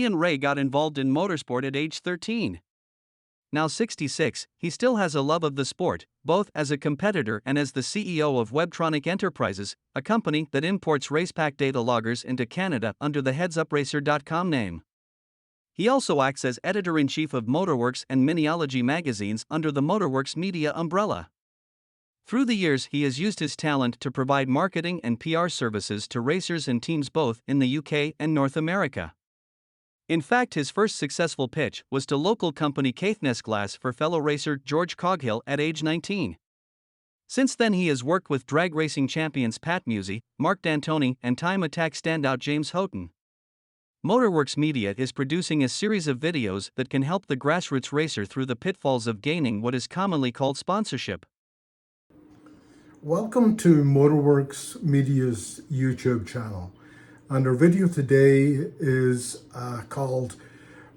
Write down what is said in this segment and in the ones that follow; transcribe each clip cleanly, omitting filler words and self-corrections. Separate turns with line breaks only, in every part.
Ian Ray got involved in motorsport at age 13. Now 66, he still has a love of the sport, both as a competitor and as the CEO of Webtronic Enterprises, a company that imports racepack data loggers into Canada under the headsupracer.com name. He also acts as editor-in-chief of Motorworks and Miniology magazines under the Motorworks Media umbrella. Through the years, he has used his talent to provide marketing and PR services to racers and teams both in the UK and North America. In fact, his first successful pitch was to local company Caithness Glass for fellow racer George Coghill at age 19. Since then, he has worked with drag racing champions Pat Musey, Mark D'Antoni, and time attack standout James Houghton. Motorworks Media is producing a series of videos that can help the grassroots racer through the pitfalls of gaining what is commonly called sponsorship.
Welcome to Motorworks Media's YouTube channel. And our video today is called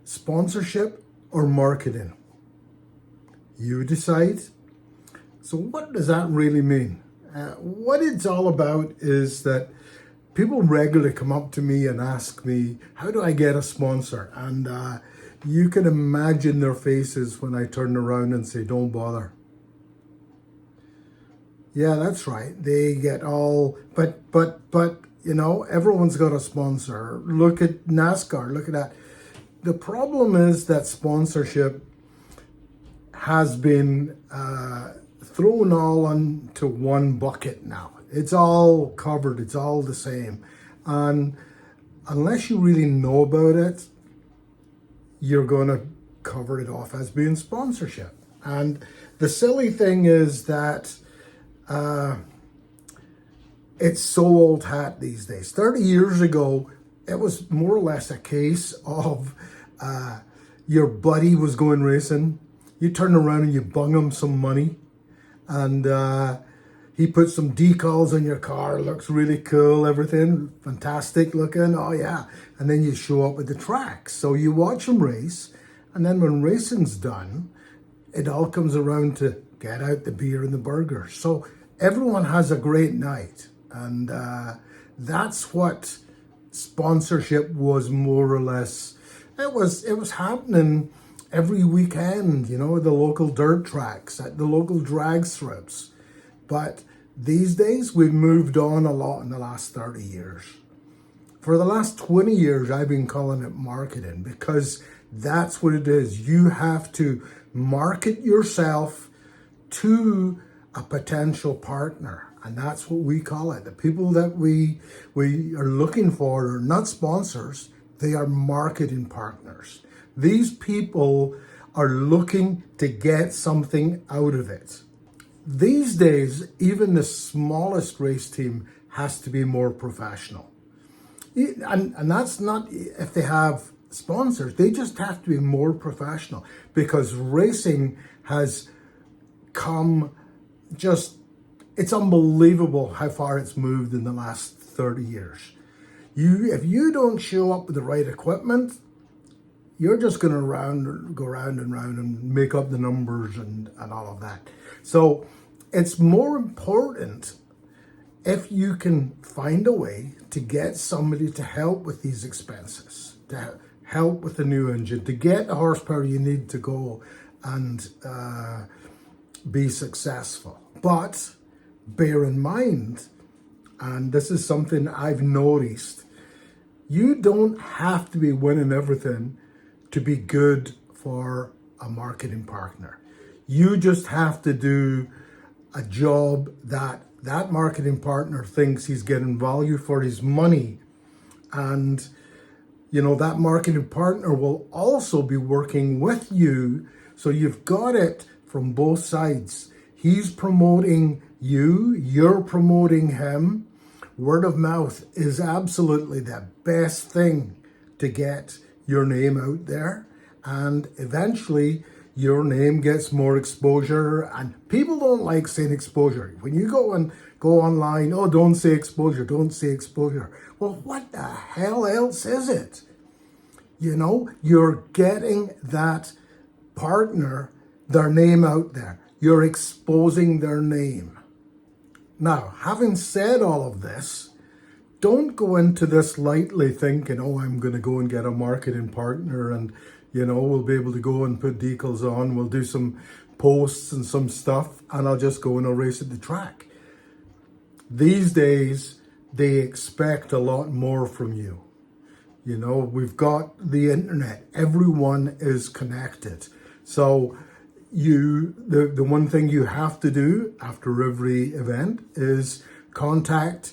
Sponsorship or Marketing. You decide. So what does that really mean? What it's all about is that people regularly come up to me and ask me, how do I get a sponsor? And you can imagine their faces when I turn around and say, don't bother. Yeah, that's right. They get all, but, you know, everyone's got a sponsor. Look at NASCAR, look at that. The problem is that sponsorship has been thrown all into one bucket now. It's all covered, it's all the same. And unless you really know about it, you're going to cover it off as being sponsorship. And the silly thing is that it's so old hat these days. 30 years ago, it was more or less a case of your buddy was going racing. You turn around and you bung him some money, and he put some decals on your car. Looks really cool, everything fantastic looking. Oh yeah, and then you show up at the track. So you watch him race, and then when racing's done, it all comes around to get out the beer and the burger. So everyone has a great night. And that's what sponsorship was, more or less. It was happening every weekend, you know, at the local dirt tracks, at the local drag strips. But these days, we've moved on a lot in the last 30 years. For the last 20 years, I've been calling it marketing, because that's what it is. You have to market yourself to a potential partner. And that's what we call it. The people that we are looking for are not sponsors, they are marketing partners. These people are looking to get something out of it. These days, even the smallest race team has to be more professional. And that's not if they have sponsors, they just have to be more professional, because racing has come it's unbelievable how far it's moved in the last 30 years. If you don't show up with the right equipment, you're just going to go round and round and make up the numbers and all of that. So it's more important if you can find a way to get somebody to help with these expenses, to help with the new engine, to get the horsepower you need to go and be successful. But bear in mind, and this is something I've noticed, you don't have to be winning everything to be good for a marketing partner. You just have to do a job that marketing partner thinks he's getting value for his money. And, you know, that marketing partner will also be working with you. So you've got it from both sides. He's promoting you, you're promoting him. Word of mouth is absolutely the best thing to get your name out there. And eventually your name gets more exposure. And people don't like saying exposure. When you go online, oh, don't say exposure, don't say exposure. Well, what the hell else is it? You know, you're getting that partner, their name out there. You're exposing their name. Now, having said all of this, don't go into this lightly thinking, oh, I'm going to go and get a marketing partner and, we'll be able to go and put decals on, we'll do some posts and some stuff, and I'll just go and I'll race at the track. These days, they expect a lot more from you. We've got the internet. Everyone is connected. So the one thing you have to do after every event is contact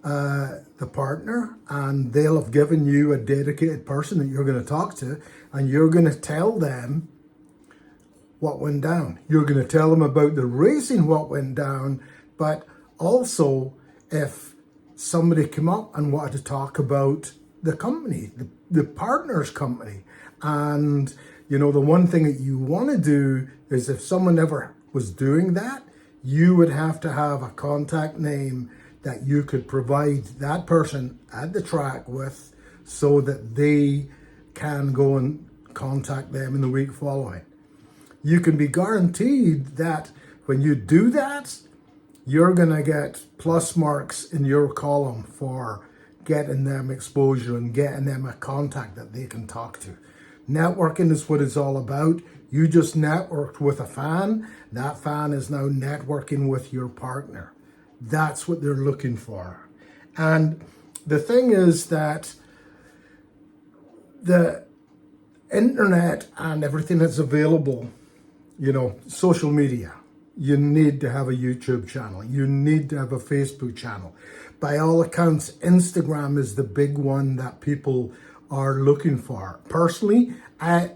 the partner, and they'll have given you a dedicated person that you're going to talk to, and you're going to tell them what went down. You're going to tell them about the racing, what went down, but also if somebody came up and wanted to talk about the company, the partner's company. And, the one thing that you want to do is if someone ever was doing that, you would have to have a contact name that you could provide that person at the track with so that they can go and contact them in the week following. You can be guaranteed that when you do that, you're going to get plus marks in your column for getting them exposure and getting them a contact that they can talk to. Networking is what it's all about. You just networked with a fan. That fan is now networking with your partner. That's what they're looking for. And the thing is that the internet and everything that's available, social media, you need to have a YouTube channel. You need to have a Facebook channel. By all accounts, Instagram is the big one that people are looking for. Personally, I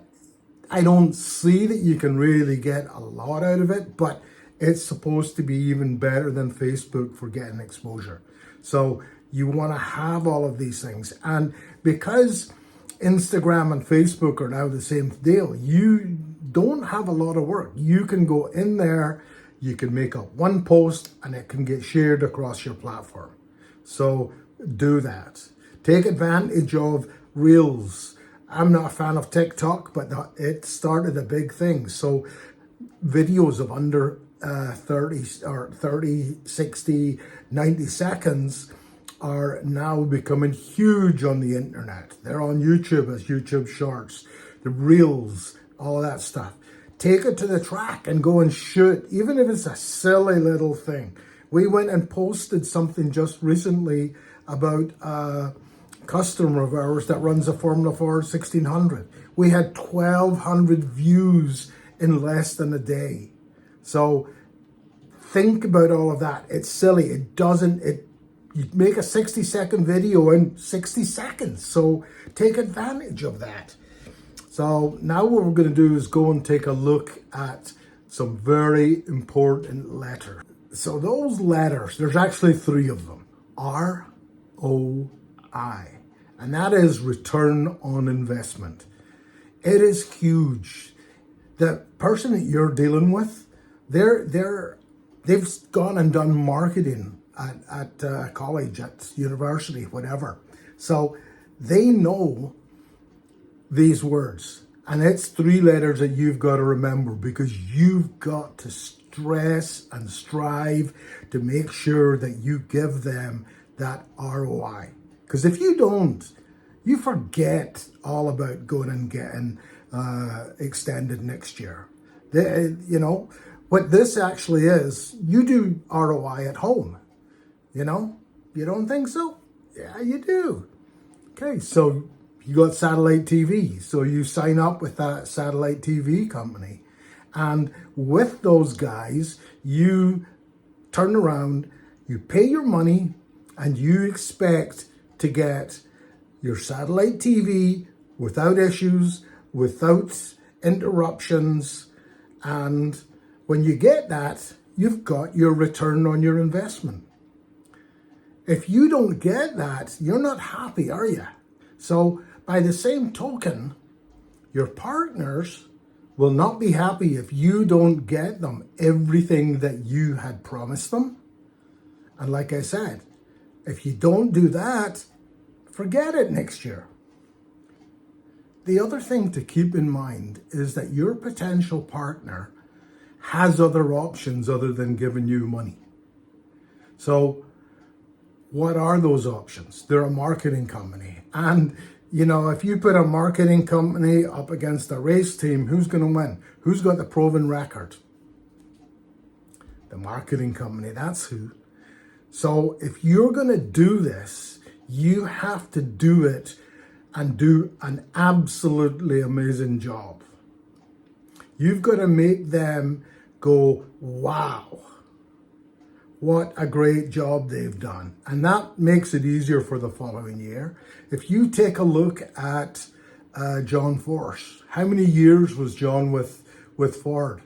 don't see that you can really get a lot out of it, but it's supposed to be even better than Facebook for getting exposure. So you want to have all of these things. And because Instagram and Facebook are now the same deal, you don't have a lot of work. You can go in there, you can make up one post, and it can get shared across your platform. So do that. Take advantage of Reels. I'm not a fan of TikTok, but it started a big thing. So videos of under 30, 60, 90 seconds are now becoming huge on the internet. They're on YouTube as YouTube Shorts, the Reels, all of that stuff. Take it to the track and go and shoot, even if it's a silly little thing. We went and posted something just recently about a customer of ours that runs a Formula 4 1600. We had 1,200 views in less than a day. So think about all of that. It's silly. You make a 60-second video in 60 seconds. So take advantage of that. So now what we're going to do is go and take a look at some very important letters. So those letters, there's actually 3 of them. ROI. And that is return on investment. It is huge. The person that you're dealing with, they've gone and done marketing at college, at university, whatever. So they know these words. And it's 3 letters that you've got to remember, because you've got to stress and strive to make sure that you give them that ROI. Because if you don't, you forget all about going and getting extended next year. What this actually is, you do ROI at home. You don't think so? Yeah, you do. Okay, so you got satellite TV. So you sign up with that satellite TV company. And with those guys, you turn around, you pay your money, and you expect to get your satellite TV without issues, without interruptions. And when you get that, you've got your return on your investment. If you don't get that, you're not happy, are you? So by the same token, your partners will not be happy if you don't get them everything that you had promised them. And like I said, if you don't do that, forget it next year. The other thing to keep in mind is that your potential partner has other options other than giving you money. So What are those options? They're a marketing company. And, you know, if you put a marketing company up against a race team, who's going to win? Who's got the proven record? The marketing company, that's who. So if you're going to do this, you have to do it and do an absolutely amazing job. You've got to make them go, wow, what a great job they've done. And that makes it easier for the following year. If you take a look at John Force, how many years was John with Ford?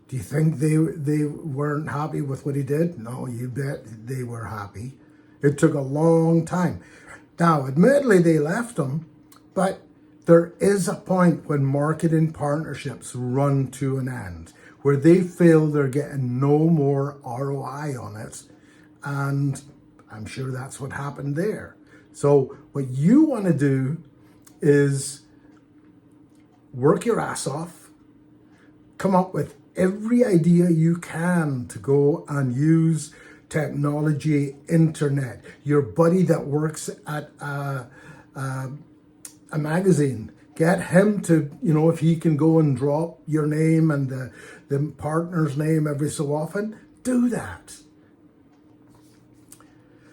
Do you think they weren't happy with what he did? No, you bet they were happy. It took a long time. Now, admittedly, they left him, but there is a point when marketing partnerships run to an end, where they feel they're getting no more ROI on it. And I'm sure that's what happened there. So what you want to do is work your ass off, come up with every idea you can to go and use technology, internet. Your buddy that works at a magazine, get him to, you know, if he can go and drop your name and the partner's name every so often, do that.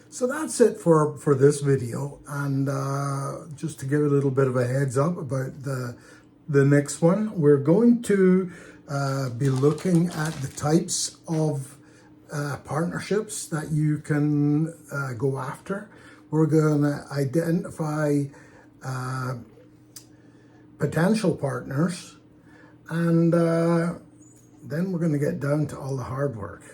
So that's it for this video. And just to give a little bit of a heads up about the next one, we're going to be looking at the types of partnerships that you can go after. We're going to identify potential partners, and then we're going to get down to all the hard work.